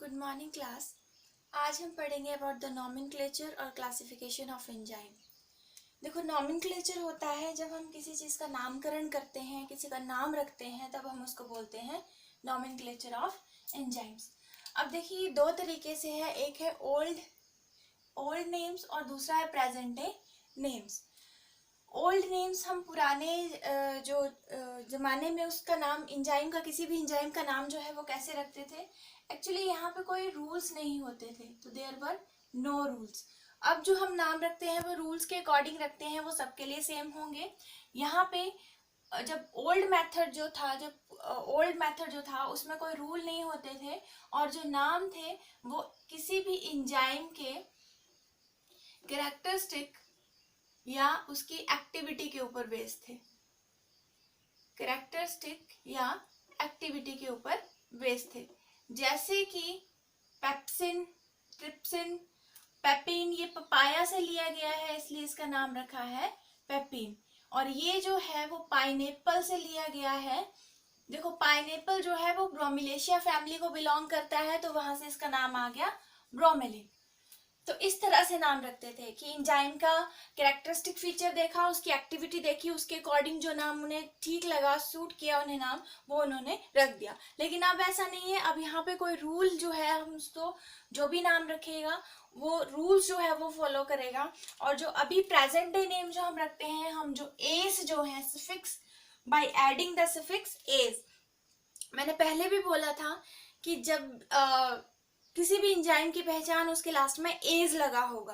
Good morning class. आज हम पढ़ेंगे अबाउट द नॉमेनक्लेचर और क्लासिफिकेशन ऑफ एंजाइम। देखो, नॉमेनक्लेचर होता है जब हम किसी चीज़ का नामकरण करते हैं, किसी का नाम रखते हैं, तब हम उसको बोलते हैं नॉमेनक्लेचर ऑफ एंजाइम्स। अब देखिए, दो तरीके से है, एक है ओल्ड नेम्स और दूसरा है present day names. Old names हम पुराने जो ज़माने में उसका नाम, एंजाइम का, किसी भी एंजाइम का नाम जो है वो कैसे रखते थे। एक्चुअली यहाँ पे कोई रूल्स नहीं होते थे, तो देयर वर नो रूल्स। अब जो हम नाम रखते हैं वो रूल्स के अकॉर्डिंग रखते हैं, वो सबके लिए सेम होंगे। यहाँ पे जब ओल्ड मेथड जो था उसमें कोई रूल नहीं होते थे, और जो नाम थे वो किसी भी एंजाइम के कैरेक्टरिस्टिक या उसकी एक्टिविटी के ऊपर बेस्ड थे। कैरेक्टरिस्टिक या एक्टिविटी के ऊपर बेस्ड थे, जैसे कि पेप्सिन, ट्रिप्सिन, पेपिन। ये पपाया से लिया गया है इसलिए इसका नाम रखा है पेपिन। और ये जो है वो पाइनएप्पल से लिया गया है। देखो, पाइनएप्पल जो है वो ब्रोमेलिएशिया फैमिली को बिलोंग करता है, तो वहां से इसका नाम आ गया ब्रोमेलिन। तो इस तरह से नाम रखते थे कि एंजाइम का कैरेक्टरिस्टिक फीचर देखा, उसकी एक्टिविटी देखी, उसके अकॉर्डिंग जो नाम उन्हें ठीक लगा, सूट किया उन्हें नाम, वो उन्होंने रख दिया। लेकिन अब ऐसा नहीं है। अब यहाँ पे कोई रूल जो है, हम उसको जो भी नाम रखेगा वो रूल्स जो है वो फॉलो करेगा। और जो अभी प्रेजेंट डे नेम जो हम रखते हैं, हम जो एस जो है suffix, bye adding the suffix S. मैंने पहले भी बोला था कि जब किसी भी एंजाइम की पहचान उसके लास्ट में एज लगा होगा,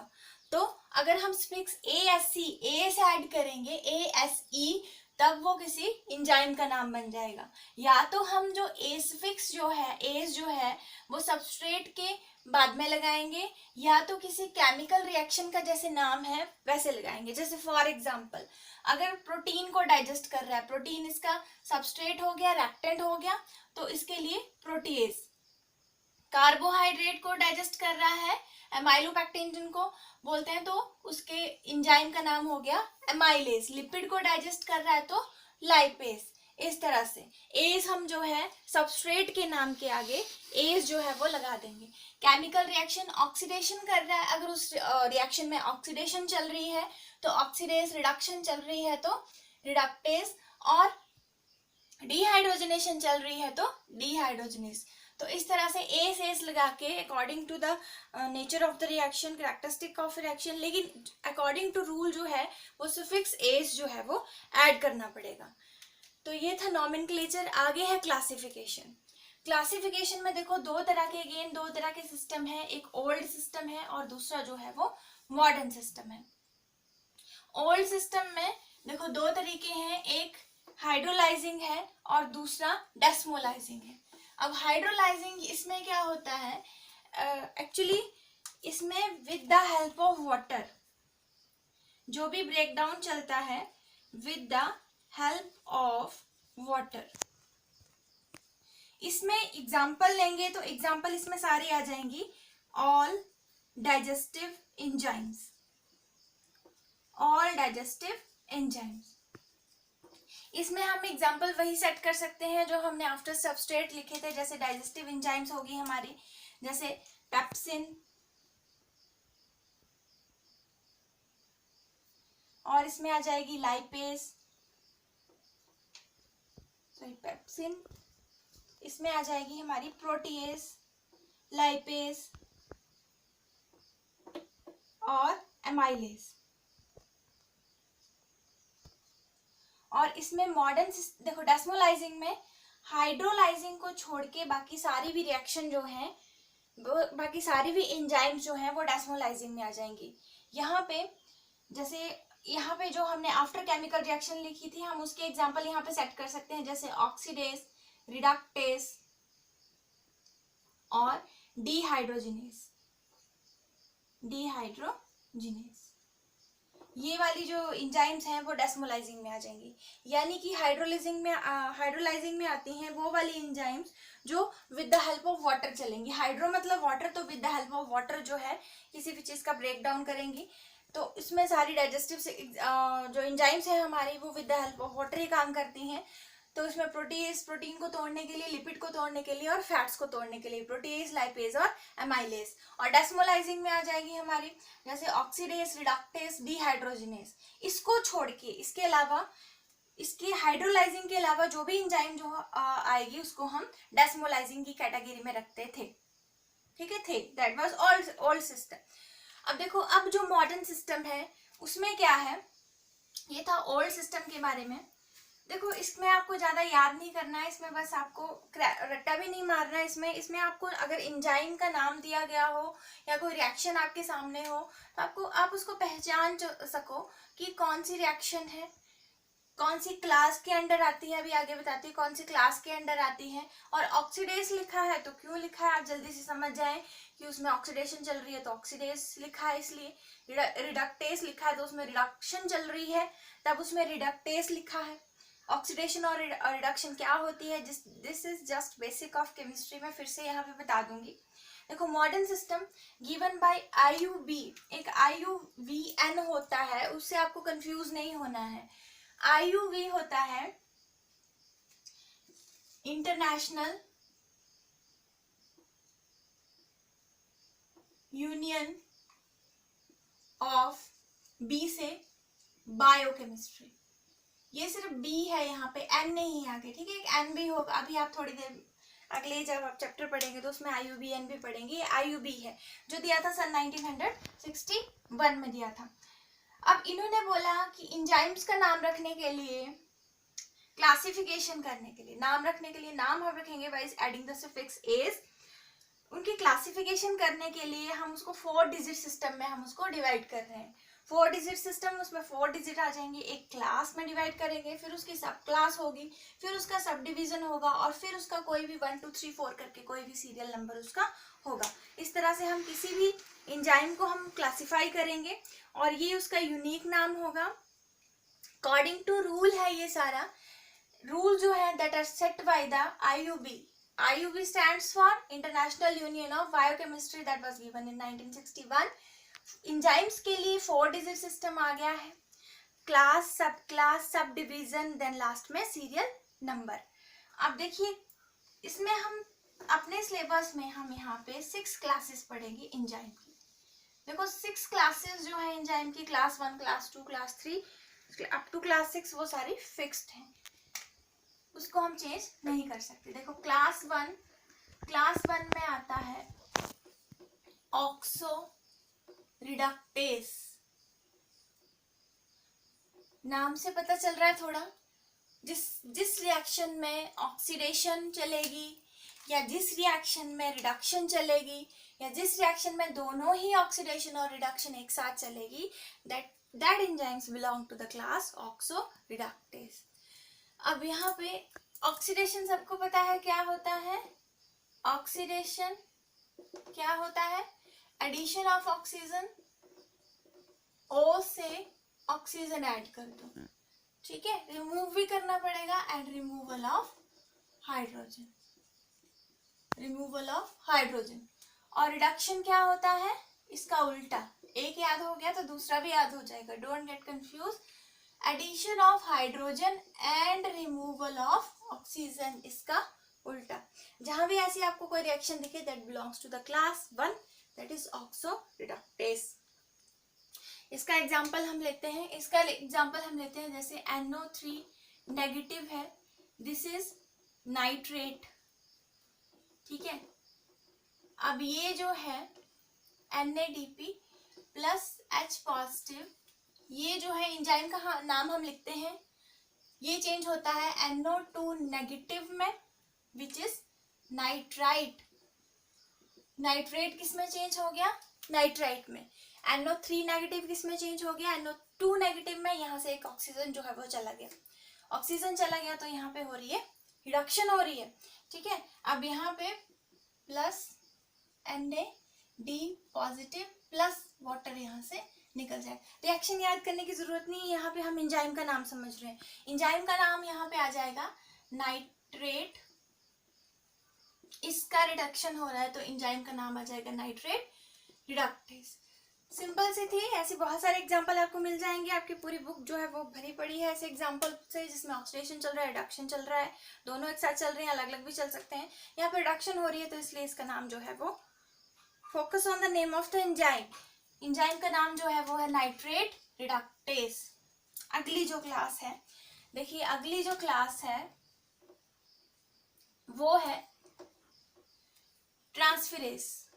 तो अगर हम सफिक्स एस ऐड करेंगे, ASE, तब वो किसी एंजाइम का नाम बन जाएगा। या तो हम जो एस जो है वो सबस्ट्रेट के बाद में लगाएंगे, या तो किसी केमिकल रिएक्शन का जैसे नाम है वैसे लगाएंगे। जैसे फॉर एग्जांपल, अगर प्रोटीन को डाइजेस्ट कर रहा है, प्रोटीन इसका सबस्ट्रेट हो गया, रिएक्टेंट हो गया, तो इसके लिए प्रोटीएज। कार्बोहाइड्रेट को डाइजेस्ट कर रहा है, एमाइलोपेक्टिन जिनको बोलते हैं, तो उसके एंजाइम का नाम हो गया एमाइलेज। लिपिड को डाइजेस्ट कर रहा है तो लाइपेज। इस तरह से एज हम जो है सबस्ट्रेट के नाम के आगे एज जो है वो लगा देंगे। केमिकल रिएक्शन ऑक्सीडेशन कर रहा है, अगर उस रिएक्शन में ऑक्सीडेशन चल रही है तो ऑक्सीडेज, रिडक्शन चल रही है तो रिडक्टेज, और डिहाइड्रोजनेशन चल रही है तो डिहाइड्रोजनेज। तो इस तरह से एस लगा के according to the nature of the reaction, characteristic of reaction, लेकिन अकॉर्डिंग टू रूल जो है वो सफिक्स एस जो है वो ऐड करना पड़ेगा। तो ये था नॉमेनक्लेचर। आगे है क्लासिफिकेशन। क्लासिफिकेशन में देखो, दो तरह के सिस्टम है। एक ओल्ड सिस्टम है और दूसरा जो है वो मॉडर्न सिस्टम है। ओल्ड सिस्टम में देखो दो तरीके हैं, एक हाइड्रोलाइजिंग है और दूसरा डेस्मोलाइजिंग है। अब हाइड्रोलाइजिंग, इसमें क्या होता है, एक्चुअली इसमें with the help of water जो भी ब्रेकडाउन चलता है, with the help of water. इसमें एग्जाम्पल लेंगे तो एग्जाम्पल इसमें सारी आ जाएंगी। All digestive enzymes, all digestive enzymes. इसमें हम एग्जाम्पल वही सेट कर सकते हैं जो हमने आफ्टर सबस्ट्रेट लिखे थे। जैसे डाइजेस्टिव एंजाइम्स होगी हमारी, जैसे पेप्सिन, और इसमें आ जाएगी लाइपेज, सॉरी पेप्सिन, इसमें आ जाएगी हमारी प्रोटीएज, लाइपेज और एमाइलेज। और इसमें मॉडर्न देखो, डेस्मोलाइजिंग में हाइड्रोलाइजिंग को छोड़ के बाकी सारी भी रिएक्शन जो है, बाकी सारी भी एंजाइम्स जो हैं वो डेस्मोलाइजिंग में आ जाएंगी। यहाँ पे जैसे यहाँ पे जो हमने आफ्टर केमिकल रिएक्शन लिखी थी, हम उसके एग्जांपल यहाँ पे सेट कर सकते हैं, जैसे ऑक्सीडेज, रिडक्टेज और डिहाइड्रोजिनेज। ये वाली जो एंजाइम्स हैं वो डेस्मोलाइजिंग में आ जाएंगी। यानी कि हाइड्रोलाइजिंग में आती हैं वो वाली एंजाइम्स जो with the help of water चलेंगी। हाइड्रो मतलब वाटर, तो with the help of water जो है किसी भी चीज का ब्रेक डाउन करेंगी। तो इसमें सारी डाइजेस्टिव जो एंजाइम्स हैं हमारी, वो with the help of water ही काम करती हैं। तो इसमें प्रोटीएज प्रोटीन को तोड़ने के लिए, लिपिड को तोड़ने के लिए और फैट्स को तोड़ने के लिए, प्रोटीएज, लाइपेज और एमाइलेज। और डेस्मोलाइजिंग में आ जाएगी हमारी जैसे ऑक्सीडेज, रिडक्टेज, डिहाइड्रोजिनेज। इसको छोड़ के, इसके अलावा, इसके हाइड्रोलाइजिंग के अलावा जो भी एंजाइम जो आएगी उसको हम डेस्मोलाइजिंग की कैटेगरी में रखते थे। ठीक है, थे, दैट वाज ओल्ड सिस्टम। अब देखो, अब जो मॉडर्न सिस्टम है उसमें क्या है, ये था ओल्ड सिस्टम के बारे में। देखो, इसमें आपको ज्यादा याद नहीं करना है, इसमें बस आपको रट्टा भी नहीं मारना है। इसमें आपको अगर एंजाइम का नाम दिया गया हो या कोई रिएक्शन आपके सामने हो तो आप उसको पहचान सको कि कौन सी रिएक्शन है, कौन सी क्लास के अंडर आती है, अभी आगे बताती है कौन सी क्लास के अंडर आती है। और ऑक्सीडेज लिखा है तो क्यों लिखा है, आप जल्दी से समझ जाएं कि उसमें ऑक्सीडेशन चल रही है तो ऑक्सीडेज लिखा है इसलिए। रिडक्टेज लिखा है तो उसमें रिडक्शन चल रही है तब उसमें रिडक्टेज लिखा है। ऑक्सीडेशन और रिडक्शन क्या होती है, this is just basic of chemistry, में फिर से यहाँ पे बता दूंगी। देखो, modern system given by IUB, एक IUVN होता है, उससे आपको कंफ्यूज नहीं होना है। IUV होता है इंटरनेशनल यूनियन ऑफ बी से बायोकेमिस्ट्री। ये सिर्फ बी है, यहाँ पे एन नहीं है आगे, ठीक है, एक एन भी होगा। अभी आप थोड़ी देर अगले जब आप चैप्टर पढ़ेंगे तो उसमें IUBN भी पढ़ेंगे। ये IUB है जो दिया था सन 1961 में दिया था। अब इन्होंने बोला कि एंजाइम्स का नाम रखने के लिए, क्लासिफिकेशन करने के लिए, नाम रखने के लिए, नाम हम रखेंगे by adding the suffix ase. उनकी क्लासिफिकेशन करने के लिए हम उसको 4 डिजिट सिस्टम में हम उसको डिवाइड कर रहे हैं। 4 डिजिट सिस्टम, उसमें 4 डिजिट आ जाएंगे, एक क्लास में डिवाइड करेंगे, फिर उसकी सब क्लास होगी, फिर उसका सब डिवीजन होगा और फिर उसका कोई भी 1 2 3 4 करके कोई भी सीरियल नंबर उसका होगा। इस तरह से हम किसी भी एंजाइम को हम क्लासिफाई करेंगे और ये उसका यूनिक नाम होगा। अकॉर्डिंग टू रूल है ये सारा, रूल जो है that are set by the IUB। IUB stands for International Union of Biochemistry, that was given in 1961। Enzymes के लिए 4 डिजिट सिस्टम आ गया है, class, sub division, then last में सीरियल नंबर। अब देखिए, इसमें हम अपने सिलेबस में हम यहाँ पे 6 क्लासेस पढ़ेंगे एंजाइम की। देखो, 6 क्लासेस जो है एंजाइम की, class 1, class 2, class 3 up to class 6, वो सारी फिक्स्ड हैं, उसको हम चेंज नहीं कर सकते। देखो, क्लास 1 में आता है ऑक्सो रिडक्टेज। नाम से पता चल रहा है थोड़ा, जिस रिएक्शन में ऑक्सीडेशन चलेगी या जिस रिएक्शन में रिडक्शन चलेगी या जिस रिएक्शन में दोनों ही ऑक्सीडेशन और रिडक्शन एक साथ चलेगी, that enzymes belong to the class oxo reductase. अब यहाँ पे ऑक्सीडेशन सबको पता है क्या होता है। ऑक्सीडेशन क्या होता है, एडिशन ऑफ ऑक्सीजन, O से ऑक्सीजन ऐड कर दो, ठीक है, रिमूव भी करना पड़ेगा, एंड रिमूवल ऑफ हाइड्रोजन, और रिडक्शन क्या होता है, इसका उल्टा, एक याद हो गया तो दूसरा भी याद हो जाएगा, don't get confuse. Addition of hydrogen and removal of oxygen, इसका उल्टा। जहां भी ऐसी आपको कोई रिएक्शन दिखे, that belongs to the class 1, that is oxo reductase. इसका एग्जांपल हम लेते हैं, जैसे NO3 नेगेटिव है, दिस इज नाइट्रेट, ठीक है। अब ये जो है NADP प्लस H पॉजिटिव, ये जो है एंजाइम का नाम हम लिखते हैं, ये चेंज होता है NO2 नेगेटिव में, विच इज नाइट्राइट। नाइट्रेट किस में चेंज हो गया, नाइट्राइट में। NO3 नेगेटिव किस में चेंज हो गया, NO2 नेगेटिव में। यहाँ से एक ऑक्सीजन जो है वो चला गया, ऑक्सीजन चला गया तो यहाँ पे हो रही है रिडक्शन हो रही है, ठीक है। अब यहाँ पे plus NAD positive plus water यहाँ से निकल जाए। रिएक्शन याद करने की जरूरत नहीं है, यहाँ पे हम एंजाइम का नाम समझ रहे हैं। एंजाइम का नाम यहाँ पे आ जाएगा नाइट्रेट, इसका रिडक्शन हो रहा है तो एंजाइम का नाम आ जाएगा नाइट्रेट रिडक्टेज। सिंपल सी थी, ऐसी बहुत सारे एग्जांपल आपको मिल जाएंगे। आपकी पूरी बुक जो है वो भरी पड़ी है ऐसे एग्जांपल से, जिसमें ऑक्सीडेशन चल रहा है, रिडक्शन चल रहा है, दोनों एक साथ चल रहे हैं, अलग अलग भी चल सकते हैं। यहाँ पे रिडक्शन हो रही है तो इसलिए इसका नाम जो है वो, focus on the name of the enzyme. Enzyme का नाम जो है वो है नाइट्रेट रिडक्टेस। अगली जो क्लास है, देखिए अगली जो क्लास है वो है ट्रांसफेरेस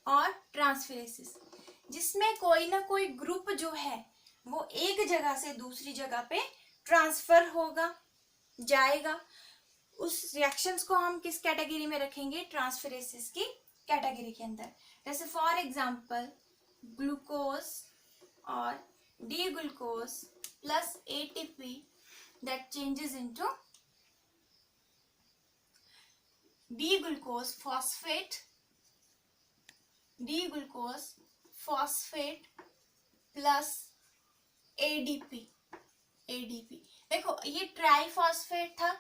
और ट्रांसफेरेसिस, जिसमें कोई ना कोई ग्रुप जो है वो एक जगह से दूसरी जगह पे ट्रांसफर होगा, जाएगा। उस रिएक्शंस को हम किस कैटेगरी में रखेंगे? ट्रांसफेरेसिस की कैटेगरी के अंदर। जैसे फॉर एग्जांपल ग्लूकोज और D glucose plus ATP that changes into D glucose phosphate, D glucose phosphate plus ADP. ADP देखो ये ट्राईफॉस्फेट था,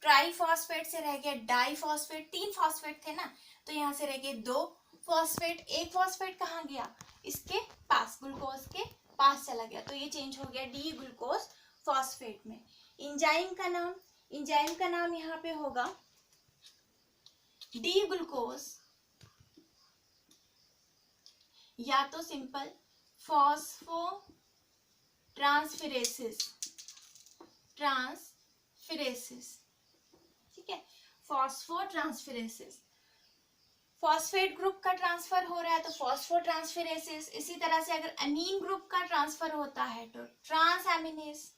ट्राईफॉस्फेट से रह गया डाईफॉस्फेट, 3 फॉस्फेट थे ना, तो यहाँ से रह गए 2 फॉस्फेट। एक फॉस्फेट कहाँ गया? इसके पास, ग्लूकोज के पास चला गया, तो ये चेंज हो गया डी ग्लूकोज फॉस्फेट में। एंजाइम का नाम, एंजाइम का नाम यहाँ पे होगा डी ग्लूकोज या तो सिंपल फॉस्फो ट्रांसफेरेसिस, ट्रांसफेरेसिस, ठीक है, फॉस्फो ट्रांसफेरेसिस। फॉस्फेट ग्रुप का ट्रांसफर हो रहा है तो फॉस्फो ट्रांसफेरेसिस। इसी तरह से अगर अमीन ग्रुप का ट्रांसफर होता है तो ट्रांसएमिनेस,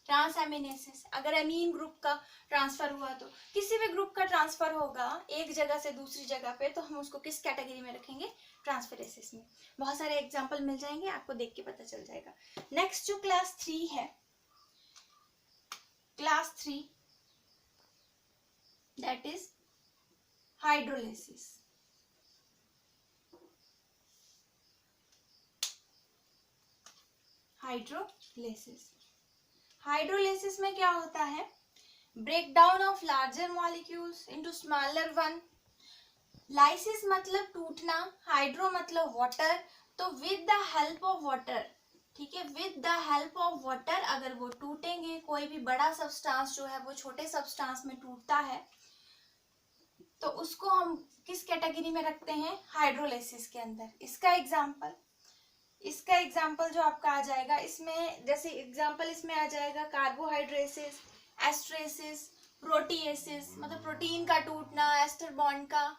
ट्रांसएमिनेसिस। अगर अमीन ग्रुप का ट्रांसफर हुआ तो किसी भी ग्रुप का ट्रांसफर होगा एक जगह से दूसरी जगह पे, तो हम उसको किस कैटेगरी में रखेंगे? ट्रांसफेरेसिस में। बहुत सारे एग्जांपल मिल जाएंगे, आपको देख के पता चल जाएगा। नेक्स्ट जो क्लास 3 है, class 3 that is hydrolysis. Hydrolysis, hydrolysis में क्या होता है? Break down of larger molecules into smaller one. Lysis मतलब टूटना, हाइड्रो मतलब वाटर, तो with the help of water, ठीक है, with the help of water अगर वो टूटेंगे, कोई भी बड़ा सब्सटेंस जो है वो छोटे सब्सटेंस में टूटता है, तो उसको हम किस कैटेगरी में रखते हैं? हाइड्रोलिसिस के अंदर। इसका एग्जांपल, इसका एग्जांपल जो आपका आ जाएगा, इसमें जैसे एग्जांपल इसमें आ जाएगा कार्बोहाइड्रेसिस, एस्ट्रेसिस, प्रोटीएसिस, मतलब प्रोटीन का टूटना, एस्टर बॉन्ड का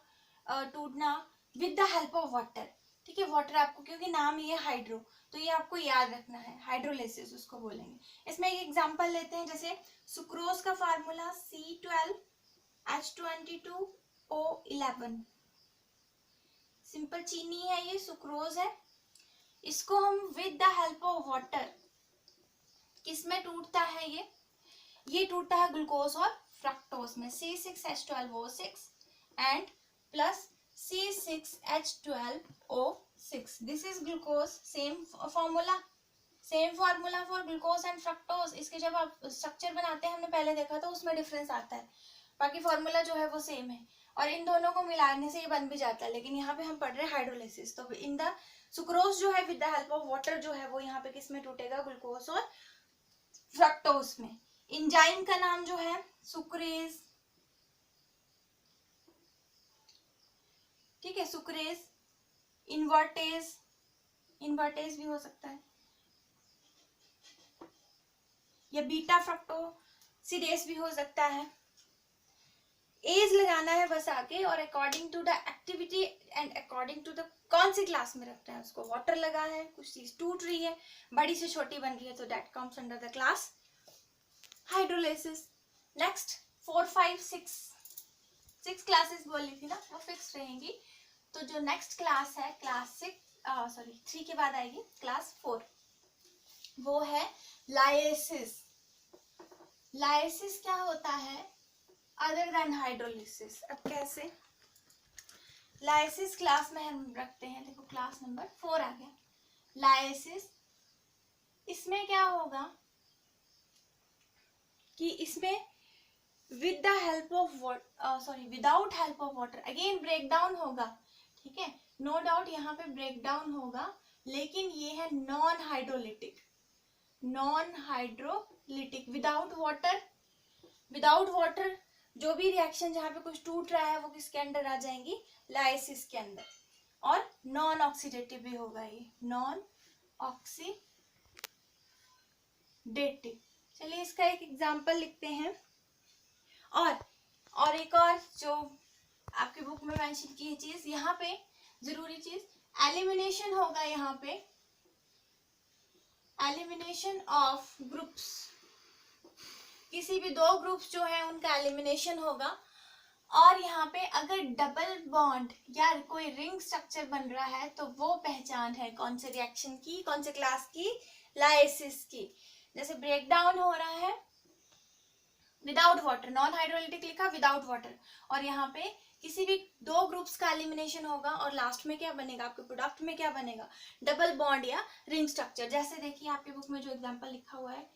टूटना with the help of water, ठीक है। वाटर आपको, क्योंकि नाम ये हाइड्रो, तो ये आपको याद रखना है, हाइड्रोलिसिस उसको बोलेंगे। इसमें एक एग्जांपल लेते हैं, जैसे सुक्रोज का फार्मूला C12H22O11, सिंपल चीनी है, ये सुक्रोज है। इसको हम with the help of water किस में टूटता है? ये टूटता है ग्लूकोज और फ्रक्टोज में, C6H12O6 and plus C6H12O6। This is glucose, same formula, same formula for glucose and fructose. इसके जब आप स्ट्रक्चर बनाते हैं, हमने पहले देखा था, उसमें डिफरेंस आता है, बाकी फॉर्मूला जो है वो सेम है, और इन दोनों को मिलाने से ये बन भी जाता है। लेकिन यहाँ पे हम पढ़ रहे हैं हाइड्रोलिसिस, तो इन द सुक्रोज जो है with the help of water जो है वो यहाँ पे किस में टूटेगा? ग्लूकोज और फ्रक्टोज में। एंजाइम का नाम जो है सुक्रेज, ठीक है, सुक्रेज, इन्वर्टेज, इन्वर्टेज भी हो सकता है, या बीटा फ्रक्टोसिडेज भी हो सकता है। एज लगाना है बस आगे, और according to the activity and according to the कौन सी क्लास में रखते हैं उसको। वाटर लगा है, कुछ चीज टूट रही है, बड़ी से छोटी बन रही है, तो that comes under the class hydrolysis. Next 4, 5, 6 classes बोली थी ना, वो फिक्स रहेंगी। तो जो नेक्स्ट क्लास है, क्लास 3 के बाद आएगी क्लास 4, वो है लाइसिस। लाइसिस क्या होता है? Other than hydrolysis. अब कैसे? लाइसिस क्लास में हम रखते हैं, देखो क्लास नंबर 4 आ गया, लाइसिस। इसमें क्या होगा कि इसमें with the help of without help of water, again break down होगा, ठीक है, नो डाउट यहाँ पे ब्रेक डाउन होगा, लेकिन ये है non hydrolytic, non hydrolytic, without water. Without water जो भी रिएक्शन जहाँ पे कुछ टूट रहा है वो किसके अंडर आ जाएंगी, लाइसिस के अंदर। और नॉन ऑक्सीडेटिव भी होगा ये, नॉन ऑक्सीडेटिव। चलिए इसका एक एग्जांपल लिखते हैं। और एक और जो आपकी बुक में मेंशन की चीज, यहाँ पे जरूरी चीज एलिमिनेशन होगा, यहाँ पे एलिमिनेशन ऑफ ग्रुप्स, किसी भी दो ग्रुप्स जो है उनका एलिमिनेशन होगा। और यहाँ पे अगर डबल बॉन्ड या कोई रिंग स्ट्रक्चर बन रहा है तो वो पहचान है कौन से रिएक्शन की, कौन से क्लास की, लाइसिस की। जैसे ब्रेक डाउन हो रहा है विदाउट वाटर, नॉन हाइड्रोलिटिक लिखा विदाउट वाटर, और यहाँ पे किसी भी दो ग्रुप्स का एलिमिनेशन होगा और लास्ट में क्या बनेगा, आपके प्रोडक्ट में क्या बनेगा, डबल बॉन्ड या रिंग स्ट्रक्चर। जैसे देखिए आपके बुक में जो एग्जांपल लिखा हुआ है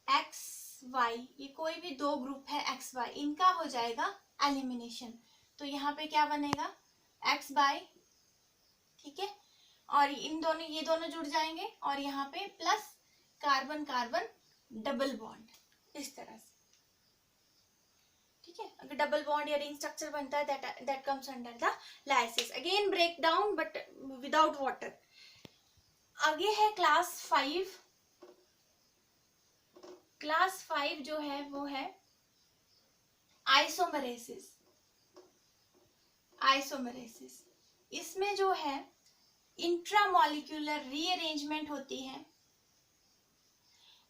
एक्स वाई, ये कोई भी दो ग्रुप है एक्स वाई, इनका हो जाएगा एलिमिनेशन, तो यहाँ पे क्या बनेगा एक्स बाई, ठीक है, और इन दोनों, ये दोनों जुड़ जाएंगे और यहाँ पे plus carbon carbon double bond, इस तरह से, ठीक है। अगर डबल बॉन्ड या रिंग स्ट्रक्चर बनता है that comes under the lysis. Again break down but without water. आगे है क्लास 5। क्लास 5 जो है वो है आइसोमरेसिस। आइसोमरेसिस, इसमें जो है इंट्रामॉलिक्यूलर रीअरेंजमेंट होती है।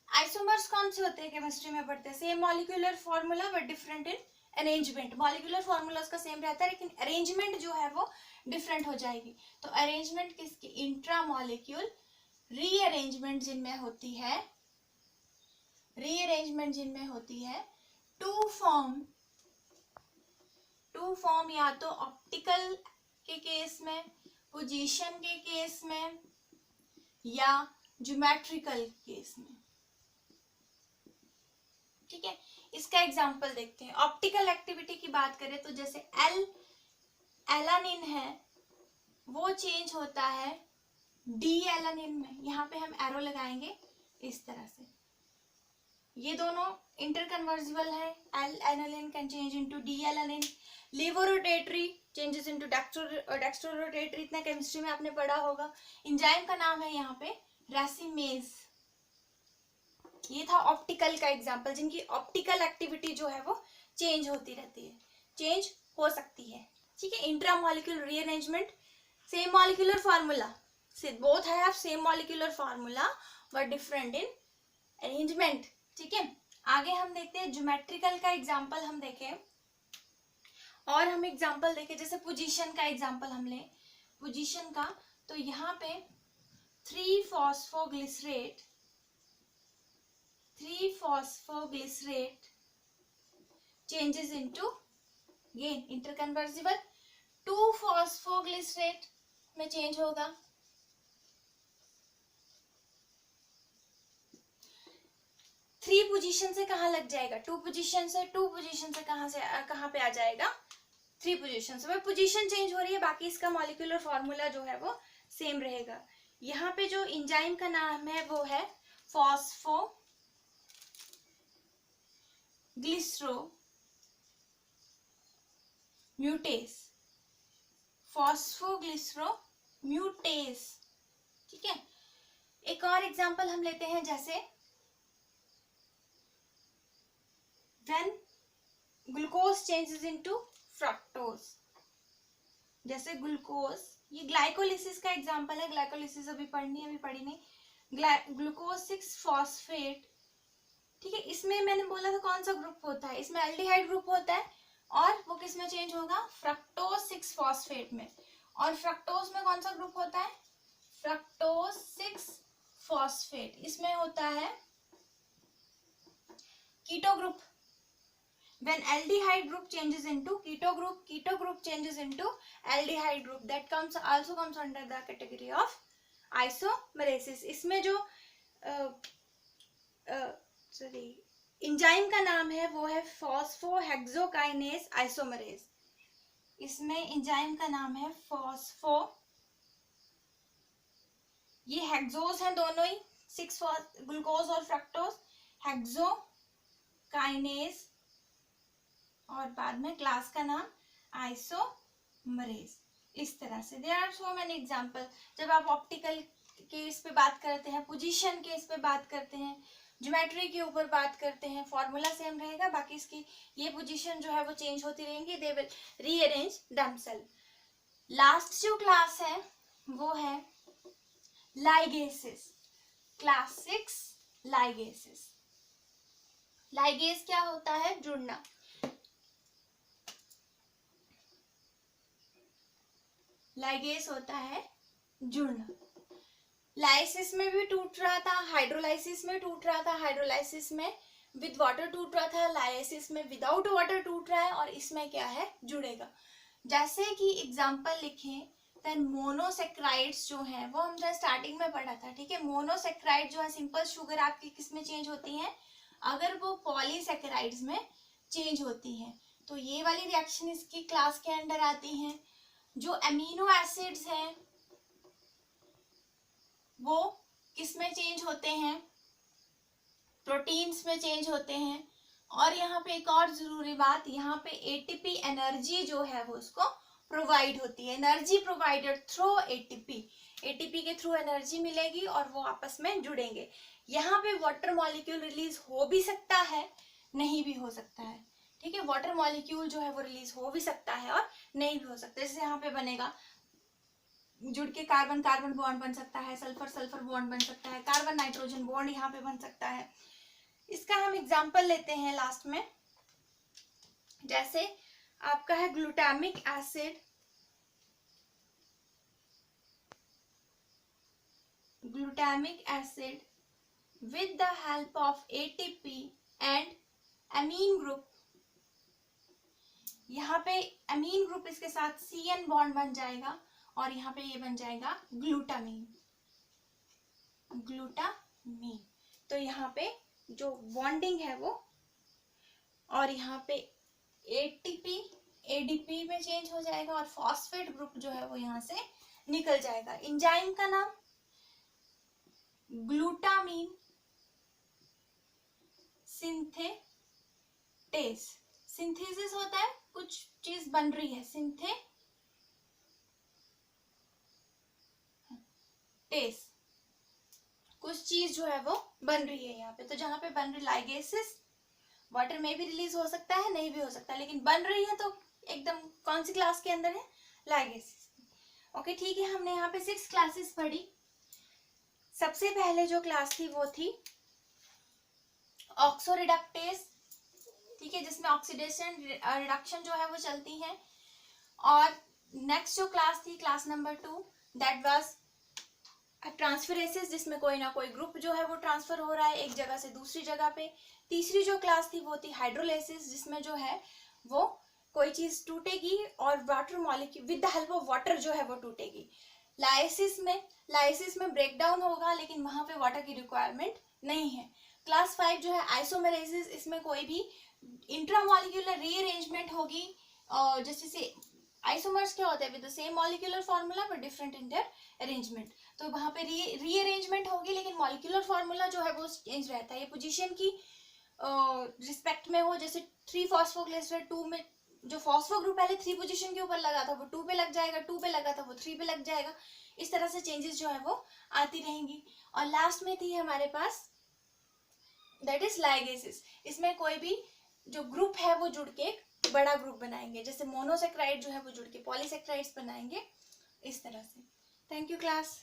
आइसोमर्स कौन से होते हैं, केमिस्ट्री में पढ़ते हैं, same molecular formula but different in arrangement. Molecular formula उसका सेम रहता है लेकिन अरेंजमेंट जो है वो डिफरेंट हो जाएगी। तो अरेंजमेंट किसकी, इंट्रामॉलिक्यूल रीअरेंजमेंट जिनमें होती है, रीअरेंजमेंट जिनमें होती है टू फॉर्म या तो ऑप्टिकल के केस में, पोजीशन के केस में, या ज्योमेट्रिकल केस में, ठीक है। इसका एग्जांपल देखते हैं। ऑप्टिकल एक्टिविटी की बात करें तो जैसे एलानिन है वो चेंज होता है डी एलानिन में, यहाँ पे हम एरो लगाएंगे इस तरह से, ये दोनों इंटरकन्वर्जिबल है, L alanine can change into D alanine. Levorotatory changes into dextrorotatory, इतना केमिस्ट्री में आपने पढ़ा होगा। एंजाइम का नाम है यहाँ पे रेसिमेज। ये था ऑप्टिकल का एग्जांपल, जिनकी ऑप्टिकल एक्टिविटी जो है वो चेंज होती रहती है, चेंज हो सकती है, ठीक है। Intramolecular rearrangement, same molecular formula, both have same molecular formula but different in arrangement, ठीक है। आगे हम देखते हैं ज्योमेट्रिकल का एग्जांपल हम देखें, और हम एग्जांपल देखें जैसे पोजीशन का एग्जांपल हम लें, पोजीशन का, तो यहाँ पे three phosphoglycerate changes into again interconversible, 2-फॉस्फोग्लिसरेट में चेंज होगा, 3 पोजीशन से कहाँ लग जाएगा, 2 पोजीशन से कहाँ पे आ जाएगा, 3 पोजीशन से। पोजीशन चेंज हो रही है, बाकी इसका मॉलिक्यूलर फॉर्मूला जो है वो सेम रहेगा। यहाँ पे जो एंजाइम का नाम है वो है फॉस्फोग्लिसरोम्यूटेस, ठीक है। एक और एग्जांपल हम लेते हैं, जैसे when glucose changes into fructose, जैसे ग्लूकोज, ये ग्लाइकोलिसिस का एग्जांपल है, ग्लाइकोलिसिस अभी पढ़ी नहीं, ग्लूकोज 6-फॉस्फेट, ठीक है। इसमें मैंने बोला था कौन सा ग्रुप होता है, इसमें एल्डिहाइड ग्रुप होता है, और वो किस में चेंज होगा, फ्रक्टोज 6-फॉस्फेट में। और फ्रक्टोज में कौन सा ग्रुप होता है, फ्रक्टोज 6-फॉस्फेट, इसमें होता है keto group. When aldehyde group changes into keto group changes into aldehyde group, that also comes under the category of isomerasis। इसमें जो एंजाइम का नाम है वो है फॉस्फोहेक्सोकाइनेज आइसोमरेज, इसमें एंजाइम का नाम है फॉस्फो, ये हेक्सोस हैं दोनों ही, 6 ग्लूकोज और फ्रक्टोज, हेक्सो काइनेज, और बाद में क्लास का नाम आइसोमरेज। इस तरह से there are so many example. जब आप ऑप्टिकल के इस पे बात करते हैं, पोजीशन के इस पे बात करते हैं, ज्योमेट्री के ऊपर बात करते हैं, फॉर्मूला सेम रहेगा, बाकी इसकी ये पोजीशन जो है वो चेंज होती रहेंगी, they will rearrange themselves. Last जो क्लास है वो है लाइगेसेस, क्लास 6 लाइगेसेस। लाइगेस क्या होता है? जुड़ना। लाइगेस होता है जुड़ना। लाइसिस में भी टूट रहा था, हाइड्रोलाइसिस में टूट रहा था, हाइड्रोलाइसिस में विद वाटर टूट रहा था, लाइसिस में विदाउट वाटर टूट रहा है, और इसमें क्या है? जुड़ेगा। जैसे कि एग्जांपल लिखें, देन मोनोसेक्राइड्स जो है वो हमने स्टार्टिंग में पढ़ा था, ठीक है। मोनोसेक्राइड जो है सिंपल शुगर आपकी किस में चेंज होती है? अगर वो पॉलीसेक्राइड्स में चेंज होती है, तो ये वाली रिएक्शन इसकी क्लास के अंडर आती है। जो अमीनो एसिड्स हैं वो किस में चेंज होते हैं? प्रोटीन्स में चेंज होते हैं। और यहाँ पे एक और जरूरी बात, यहाँ पे एटीपी एनर्जी जो है वो उसको प्रोवाइड होती है, energy provided through ATP. ATP के थ्रू एनर्जी मिलेगी और वो आपस में जुड़ेंगे। यहाँ पे वाटर मॉलिक्यूल रिलीज हो भी सकता है, नहीं भी हो सकता है, ठीक है। वाटर मॉलिक्यूल जो है वो रिलीज हो भी सकता है और नहीं भी हो सकता है। जैसे यहाँ पे बनेगा, जुड़ के कार्बन कार्बन बॉन्ड बन सकता है, सल्फर सल्फर बॉन्ड बन सकता है, कार्बन नाइट्रोजन बॉन्ड यहाँ पे बन सकता है। इसका हम एग्जांपल लेते हैं लास्ट में। जैसे आपका है glutamic acid, glutamic acid with the help of ATP and amine group. यहाँ पे अमीन ग्रुप इसके साथ CN बॉन्ड बन जाएगा और यहाँ पे ये बन जाएगा ग्लूटामीन, ग्लूटामीन। तो यहाँ पे जो बॉन्डिंग है वो, और यहाँ पे एटीपी एडीपी में चेंज हो जाएगा और फॉस्फेट ग्रुप जो है वो यहाँ से निकल जाएगा। एंजाइम का नाम ग्लूटामीन सिंथेटेस। सिंथेसिस होता है, कुछ चीज बन रही है, सिंथेटेस, कुछ चीज जो है वो बन रही है यहाँ पे। तो जहां पे बन रही लाइगेसिस, वाटर में भी रिलीज हो सकता है, नहीं भी हो सकता है, लेकिन बन रही है तो एकदम कौन सी क्लास के अंदर है? लाइगेसिस। ओके, ठीक है। हमने यहाँ पे 6 क्लासेस पढ़ी। सबसे पहले जो क्लास थी वो थी ऑक्सो रिडक्टेस, ठीक है, जिसमें ऑक्सीडेशन रिडक्शन जो है वो चलती है। और नेक्स्ट जो क्लास थी, क्लास नंबर 2, दैट वाज ट्रांसफरेसिस, जिसमें कोई ना कोई ग्रुप जो है वो ट्रांसफर हो रहा है एक जगह से दूसरी जगह पे। तीसरी जो क्लास थी वो थी हाइड्रोलाइसिस, जिसमें जो है वो कोई चीज टूटेगी और water molecule with the help of water जो है वो टूटेगी। लाइसिस में ब्रेक डाउन होगा, लेकिन वहां पे वाटर की रिक्वायरमेंट नहीं है। क्लास 5 जो है आइसोमेरेसिस, इसमें कोई भी इंट्रामॉलिक्यूलर रीअरेंजमेंट होगी, और जैसे आइसोमर्स क्या होता है? With the same molecular formula but different inter arrangement. तो वहां पे रीअरेंजमेंट होगी, लेकिन मॉलिक्यूलर फॉर्मूला जो है वो चेंज रहता है। ये पोजीशन की रिस्पेक्ट में हो, जैसे 3 फॉस्फोग्लिसराइड 2 में जो फॉस्फो ग्रुप पहले 3 पोजीशन के ऊपर लगा था वो 2 पे लग जाएगा, 2 पे लगा था वो 3 पे लग जाएगा। इस तरह से चेंजेस जो है वो आती रहेंगी। और लास्ट में थी हमारे पास दैट इज लाइगेसिस। इसमें कोई भी जो ग्रुप है वो जुड़ के एक बड़ा ग्रुप बनाएंगे, जैसे मोनोसेक्राइड जो है वो जुड़ के पॉलीसेक्राइड्स बनाएंगे, इस तरह से। Thank you class.